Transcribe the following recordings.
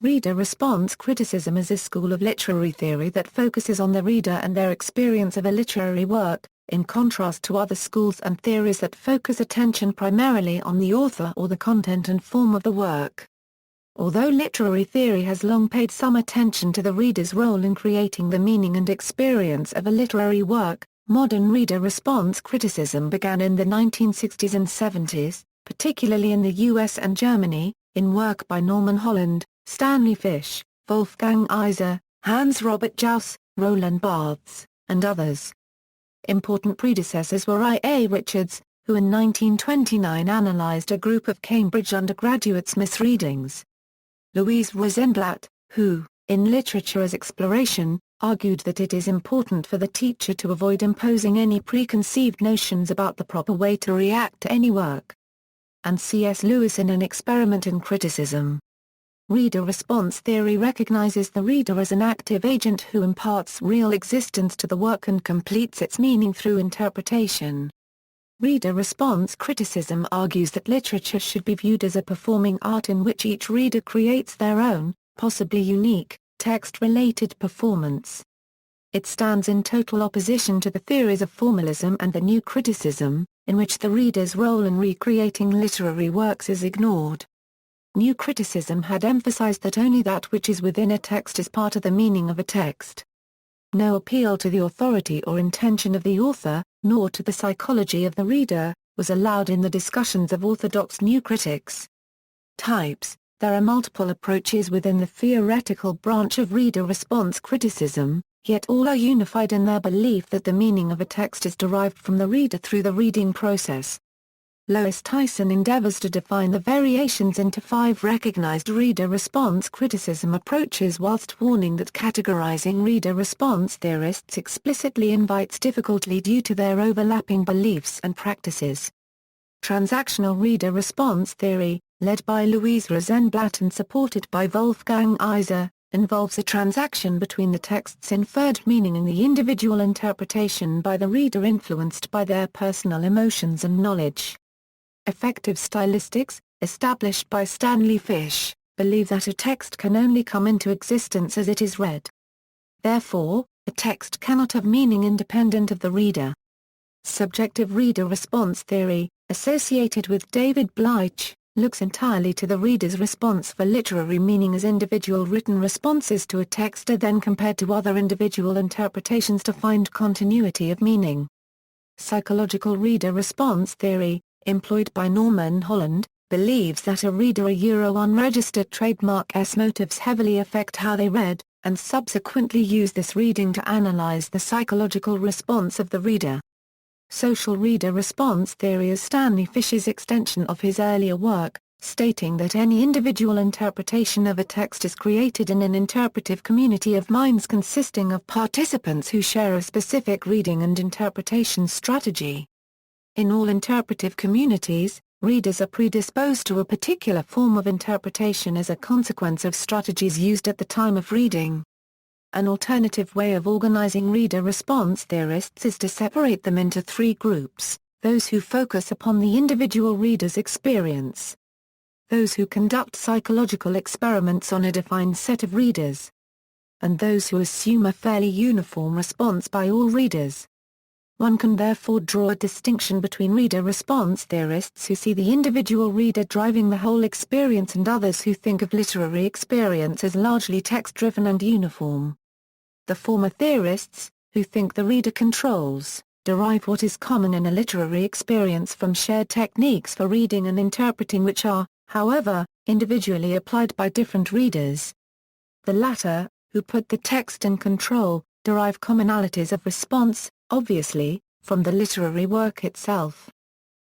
Reader response criticism is a school of literary theory that focuses on the reader and their experience of a literary work, in contrast to other schools and theories that focus attention primarily on the author or the content and form of the work. Although literary theory has long paid some attention to the reader's role in creating the meaning and experience of a literary work, modern reader response criticism began in the 1960s and 70s, particularly in the US and Germany, in work by Norman Holland, Stanley Fish, Wolfgang Iser, Hans Robert Jauss, Roland Barthes, and others. Important predecessors were I. A. Richards, who in 1929 analyzed a group of Cambridge undergraduates' misreadings. Louise Rosenblatt, who, in Literature as Exploration, argued that it is important for the teacher to avoid imposing any preconceived notions about the proper way to react to any work. And C.S. Lewis in An Experiment in Criticism. Reader response theory recognizes the reader as an active agent who imparts real existence to the work and completes its meaning through interpretation. Reader response criticism argues that literature should be viewed as a performing art in which each reader creates their own, possibly unique, text-related performance. It stands in total opposition to the theories of formalism and the new criticism, in which the reader's role in recreating literary works is ignored. New criticism had emphasized that only that which is within a text is part of the meaning of a text. No appeal to the authority or intention of the author, nor to the psychology of the reader, was allowed in the discussions of orthodox new critics. Types. There are multiple approaches within the theoretical branch of reader response criticism, yet all are unified in their belief that the meaning of a text is derived from the reader through the reading process. Lois Tyson endeavors to define the variations into 5 recognized reader response criticism approaches whilst warning that categorizing reader response theorists explicitly invites difficulty due to their overlapping beliefs and practices. Transactional reader response theory, led by Louise Rosenblatt and supported by Wolfgang Iser, involves a transaction between the text's inferred meaning and the individual interpretation by the reader influenced by their personal emotions and knowledge. Effective stylistics, established by Stanley Fish, believe that a text can only come into existence as it is read. Therefore, a text cannot have meaning independent of the reader. Subjective reader response theory, associated with David Bleich, looks entirely to the reader's response for literary meaning as individual written responses to a text are then compared to other individual interpretations to find continuity of meaning. Psychological reader response theory, employed by Norman Holland, believes that a reader unregistered trademark's motives heavily affect how they read, and subsequently use this reading to analyze the psychological response of the reader. Social reader response theory is Stanley Fish's extension of his earlier work, stating that any individual interpretation of a text is created in an interpretive community of minds consisting of participants who share a specific reading and interpretation strategy. In all interpretive communities, readers are predisposed to a particular form of interpretation as a consequence of strategies used at the time of reading. An alternative way of organizing reader response theorists is to separate them into 3 groups: those who focus upon the individual reader's experience, those who conduct psychological experiments on a defined set of readers, and those who assume a fairly uniform response by all readers. One can therefore draw a distinction between reader response theorists who see the individual reader driving the whole experience and others who think of literary experience as largely text-driven and uniform. The former theorists, who think the reader controls, derive what is common in a literary experience from shared techniques for reading and interpreting which are, however, individually applied by different readers. The latter, who put the text in control, derive commonalities of response, obviously, from the literary work itself.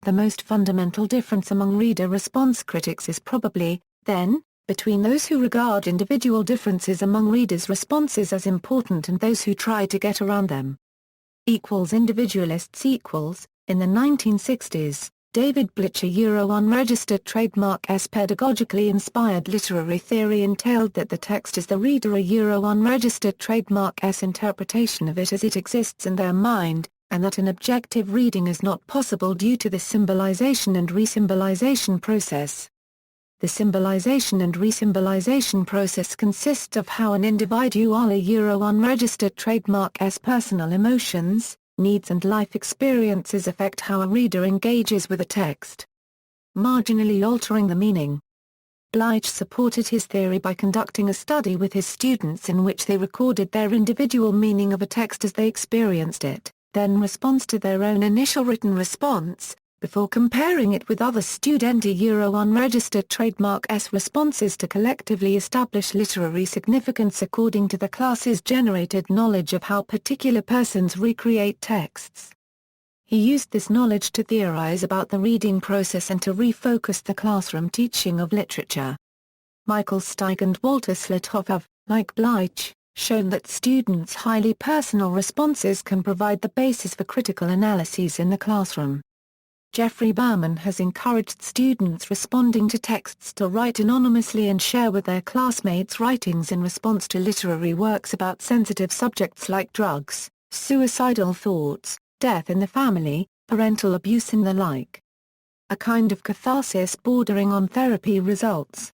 The most fundamental difference among reader response critics is probably, then, between those who regard individual differences among readers' responses as important and those who try to get around them. Individualists in the 1960s, David Bleich unregistered trademark's pedagogically inspired literary theory entailed that the text is the reader unregistered trademark's interpretation of it as it exists in their mind, and that an objective reading is not possible due to the symbolization and resymbolization process. The symbolization and resymbolization process consists of how an individual unregistered trademark's personal emotions, needs and life experiences affect how a reader engages with a text, marginally altering the meaning. Blige supported his theory by conducting a study with his students in which they recorded their individual meaning of a text as they experienced it, then response to their own initial written response, before comparing it with other student-unregistered trademark's responses to collectively establish literary significance according to the class's generated knowledge of how particular persons recreate texts. He used this knowledge to theorize about the reading process and to refocus the classroom teaching of literature. Michael Steig and Walter Slatoff have, like Blige, shown that students' highly personal responses can provide the basis for critical analyses in the classroom. Jeffrey Berman has encouraged students responding to texts to write anonymously and share with their classmates writings in response to literary works about sensitive subjects like drugs, suicidal thoughts, death in the family, parental abuse and the like. A kind of catharsis bordering on therapy results.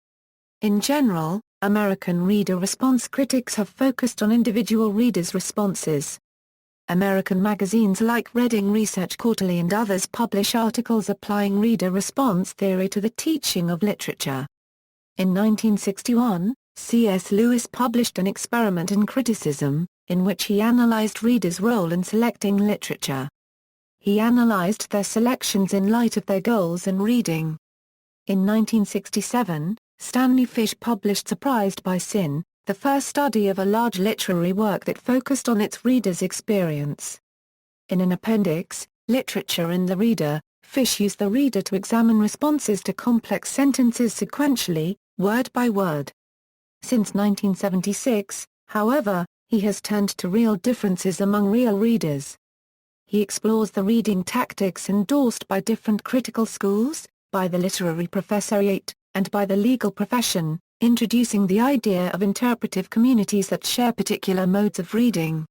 In general, American reader response critics have focused on individual readers' responses. American magazines like Reading Research Quarterly and others publish articles applying reader response theory to the teaching of literature. In 1961, C.S. Lewis published an experiment in criticism, in which he analyzed readers' role in selecting literature. He analyzed their selections in light of their goals in reading. In 1967, Stanley Fish published Surprised by Sin, the first study of a large literary work that focused on its reader's experience. In an appendix, Literature and the Reader, Fish used the reader to examine responses to complex sentences sequentially, word by word. Since 1976, however, he has turned to real differences among real readers. He explores the reading tactics endorsed by different critical schools, by the literary professoriate, and by the legal profession, introducing the idea of interpretive communities that share particular modes of reading.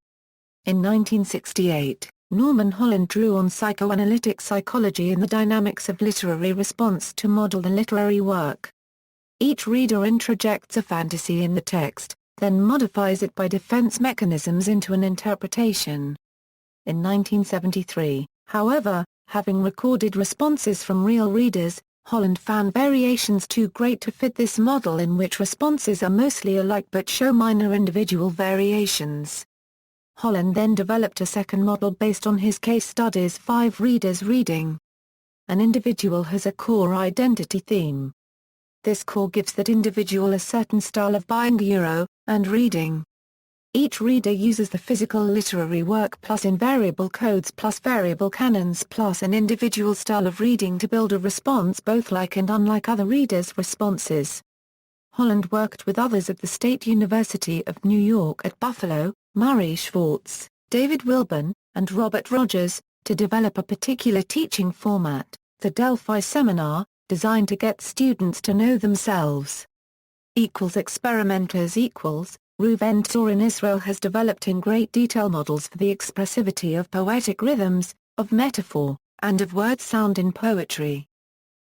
In 1968, Norman Holland drew on psychoanalytic psychology and the dynamics of literary response to model the literary work. Each reader introjects a fantasy in the text, then modifies it by defense mechanisms into an interpretation. In 1973, however, having recorded responses from real readers, Holland found variations too great to fit this model in which responses are mostly alike but show minor individual variations. Holland then developed a second model based on his case study's 5 readers reading. An individual has a core identity theme. This core gives that individual a certain style of buying and reading. Each reader uses the physical literary work plus invariable codes plus variable canons plus an individual style of reading to build a response both like and unlike other readers' responses. Holland worked with others at the State University of New York at Buffalo, Murray Schwartz, David Wilburn, and Robert Rogers, to develop a particular teaching format, the Delphi Seminar, designed to get students to know themselves. Experimenters Reuven Tzor in Israel has developed in great detail models for the expressivity of poetic rhythms, of metaphor, and of word sound in poetry.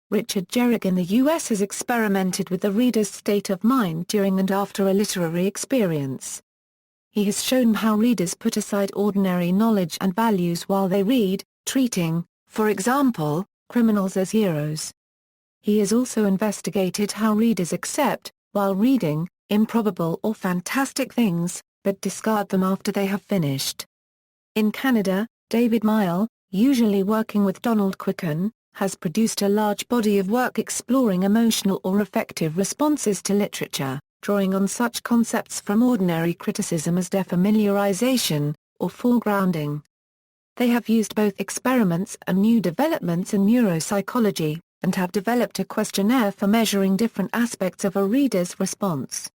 Richard Jerrick in the U.S. has experimented with the reader's state of mind during and after a literary experience. He has shown how readers put aside ordinary knowledge and values while they read, treating, for example, criminals as heroes. He has also investigated how readers accept, while reading, improbable or fantastic things, but discard them after they have finished. In Canada, David Miele, usually working with Donald Quicken, has produced a large body of work exploring emotional or affective responses to literature, drawing on such concepts from ordinary criticism as defamiliarization, or foregrounding. They have used both experiments and new developments in neuropsychology, and have developed a questionnaire for measuring different aspects of a reader's response.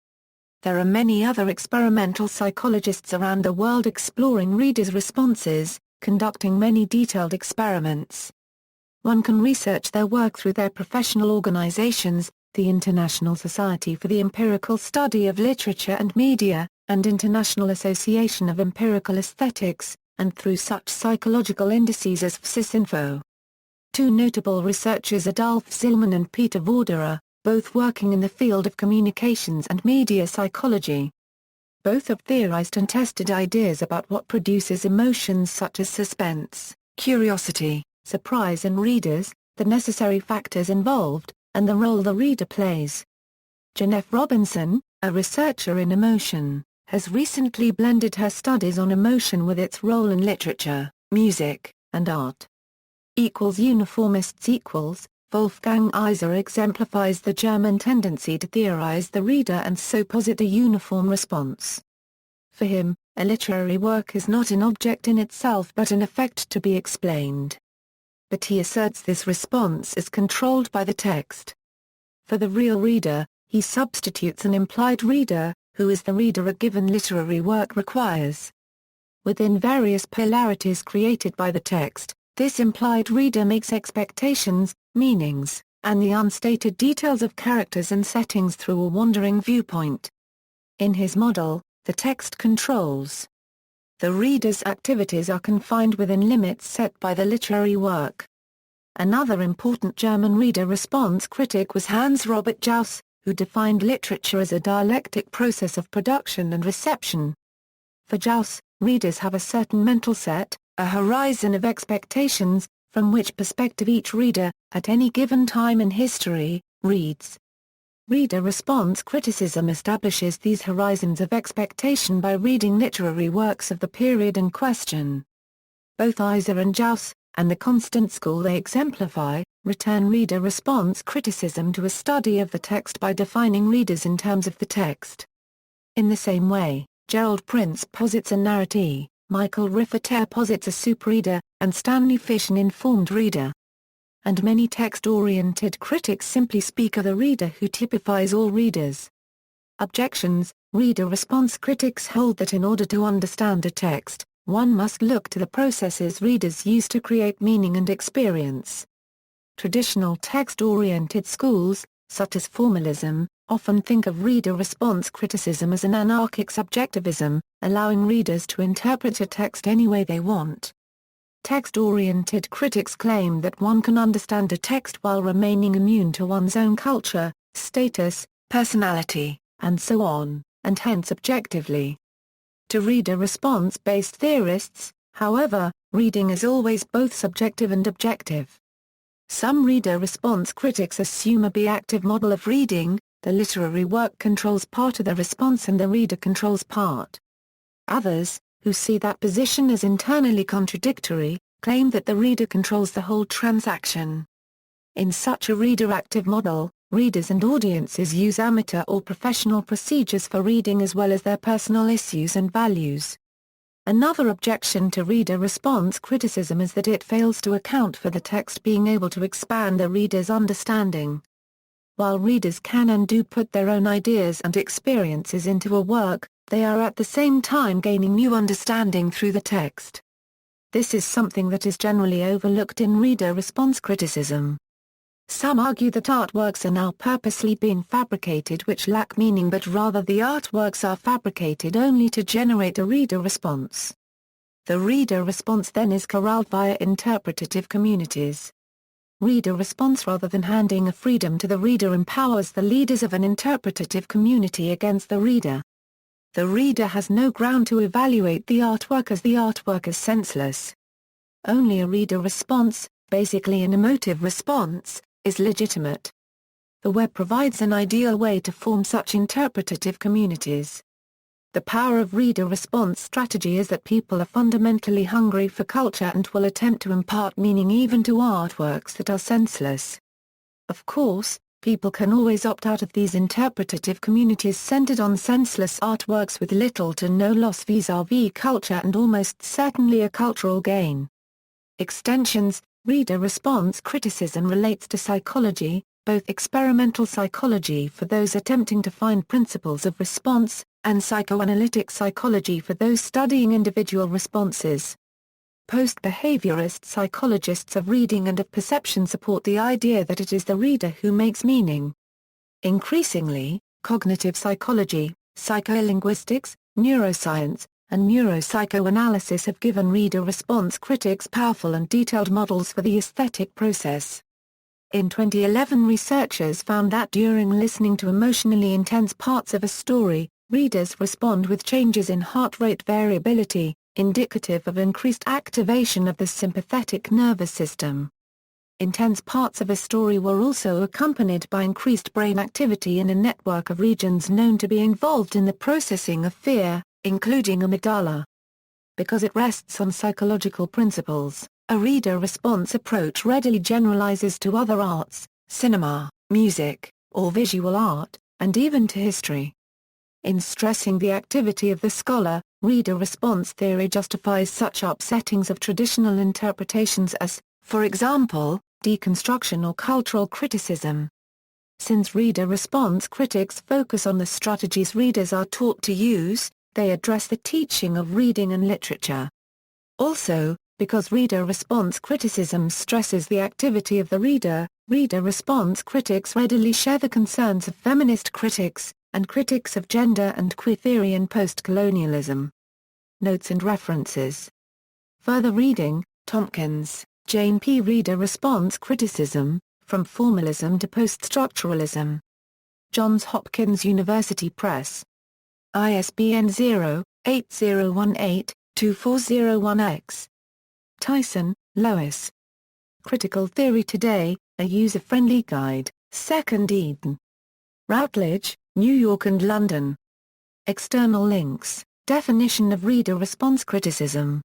There are many other experimental psychologists around the world exploring readers' responses, conducting many detailed experiments. One can research their work through their professional organizations, the International Society for the Empirical Study of Literature and Media, and International Association of Empirical Aesthetics, and through such psychological indices as PSYS-Info. Two notable researchers Adolf Zillman and Peter Vorderer, both working in the field of communications and media psychology. Both have theorized and tested ideas about what produces emotions such as suspense, curiosity, surprise in readers, the necessary factors involved, and the role the reader plays. Jeanette Robinson, a researcher in emotion, has recently blended her studies on emotion with its role in literature, music, and art. Uniformists equals, Wolfgang Iser exemplifies the German tendency to theorize the reader and so posit a uniform response. For him, a literary work is not an object in itself but an effect to be explained. But he asserts this response is controlled by the text. For the real reader, he substitutes an implied reader, who is the reader a given literary work requires. Within various polarities created by the text, this implied reader makes expectations, meanings, and the unstated details of characters and settings through a wandering viewpoint. In his model, the text controls. The reader's activities are confined within limits set by the literary work. Another important German reader response critic was Hans Robert Jauss, who defined literature as a dialectic process of production and reception. For Jauss, readers have a certain mental set, a horizon of expectations, from which perspective each reader, at any given time in history, reads. Reader response criticism establishes these horizons of expectation by reading literary works of the period in question. Both Iser and Jauss, and the constant school they exemplify, return reader response criticism to a study of the text by defining readers in terms of the text. In the same way, Gerald Prince posits a narratee, Michael Riffater posits a superreader, and Stanley Fish an informed reader. And many text-oriented critics simply speak of the reader who typifies all readers. Objections: reader response critics hold that in order to understand a text, one must look to the processes readers use to create meaning and experience. Traditional text-oriented schools, such as formalism, often think of reader response criticism as an anarchic subjectivism, allowing readers to interpret a text any way they want. Text-oriented critics claim that one can understand a text while remaining immune to one's own culture, status, personality, and so on, and hence objectively. To reader response-based theorists, however, reading is always both subjective and objective. Some reader response critics assume a biactive model of reading: the literary work controls part of the response and the reader controls part. Others, who see that position as internally contradictory, claim that the reader controls the whole transaction. In such a reader-active model, readers and audiences use amateur or professional procedures for reading as well as their personal issues and values. Another objection to reader response criticism is that it fails to account for the text being able to expand the reader's understanding. While readers can and do put their own ideas and experiences into a work, they are at the same time gaining new understanding through the text. This is something that is generally overlooked in reader response criticism. Some argue that artworks are now purposely being fabricated which lack meaning, but rather the artworks are fabricated only to generate a reader response. The reader response then is corralled via interpretative communities. Reader response rather than handing a freedom to the reader empowers the leaders of an interpretative community against the reader. The reader has no ground to evaluate the artwork as the artwork is senseless. Only a reader response, basically an emotive response, is legitimate. The web provides an ideal way to form such interpretative communities. The power of reader response strategy is that people are fundamentally hungry for culture and will attempt to impart meaning even to artworks that are senseless. Of course, people can always opt out of these interpretative communities centered on senseless artworks with little to no loss vis-à-vis culture and almost certainly a cultural gain. Extensions: reader response criticism relates to psychology, both experimental psychology for those attempting to find principles of response, and psychoanalytic psychology for those studying individual responses. Post-behaviorist psychologists of reading and of perception support the idea that it is the reader who makes meaning. Increasingly, cognitive psychology, psycholinguistics, neuroscience, and neuropsychoanalysis have given reader response critics powerful and detailed models for the aesthetic process. In 2011, researchers found that during listening to emotionally intense parts of a story, readers respond with changes in heart rate variability, indicative of increased activation of the sympathetic nervous system. Intense parts of a story were also accompanied by increased brain activity in a network of regions known to be involved in the processing of fear, including amygdala. Because it rests on psychological principles, a reader response approach readily generalizes to other arts, cinema, music, or visual art, and even to history. In stressing the activity of the scholar, reader response theory justifies such upsettings of traditional interpretations as, for example, deconstruction or cultural criticism. Since reader response critics focus on the strategies readers are taught to use, they address the teaching of reading and literature. Also, because reader response criticism stresses the activity of the reader, reader response critics readily share the concerns of feminist critics, and critics of gender and queer theory and post-colonialism. Notes and references. Further reading, Tompkins, Jane P. Reader Response Criticism, From Formalism to Post-Structuralism. Johns Hopkins University Press. ISBN 0-8018-2401-X. Tyson, Lois. Critical Theory Today, A User-Friendly Guide, 2nd ed. Routledge, New York and London. External links, Definition of Reader Response Criticism.